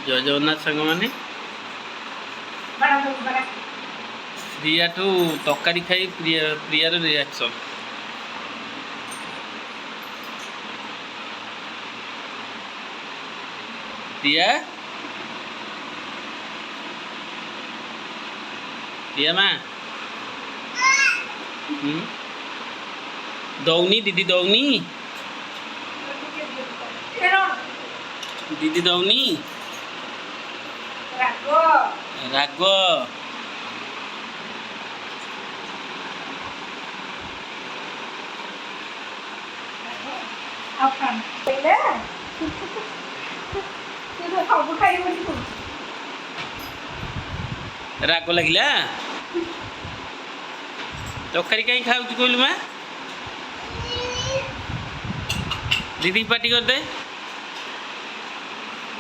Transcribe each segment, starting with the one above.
जय जगन्नाथ सांग मैंने प्रिया ठू तकारी खाई प्रियार रिएक्शन प्रिया प्रिया माँ दौनी दीदी दौनी दीदी दौनी राग राग लगिला तकारी कहीं खाऊ कहलु माँ दीदी पार्टी करदे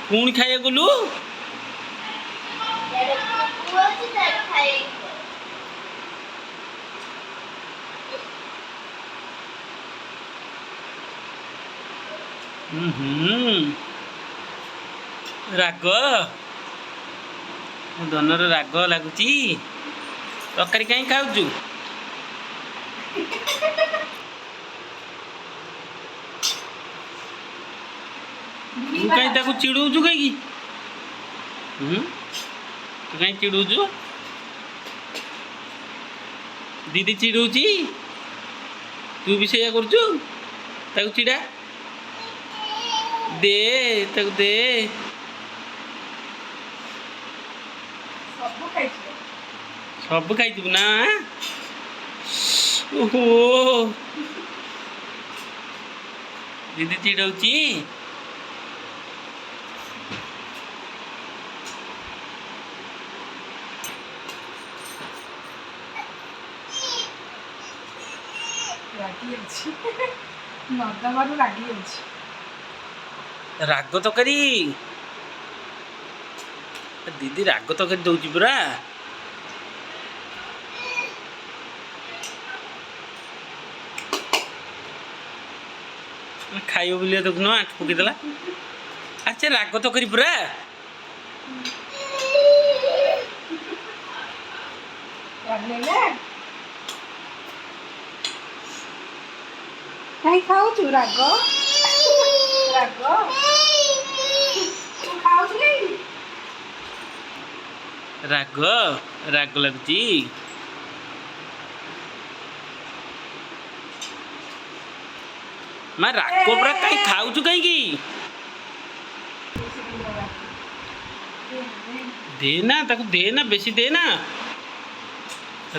पुणी खाइए गलु राग धनर राग लगुच तकारी कहीं खाऊ तू कहीं ताकू चिड़ौचु कहीं तू कहीं चिड़ौचु दीदी चिड़ौची तू भी से कर चिड़ा दे ताकू दे सब खाई ना ओहो दीदी चिड़ौची राग तकारी दीदी राग तकारी दौची पूरा खाइब बोलिए देखुन आठ पकईदेला अच्छा राग तकारी पूरा कहीं खाऊ राग राग राग राग लगुची मैं राग पूरा कहीं खाऊ कहीं देना ताकू देना बेसी देना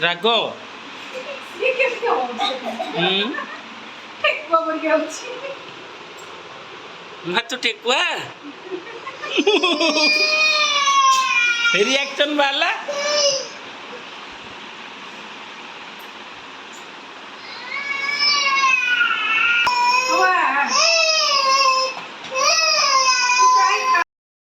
राग मैं तो टेकुआ रिएक्शन वाला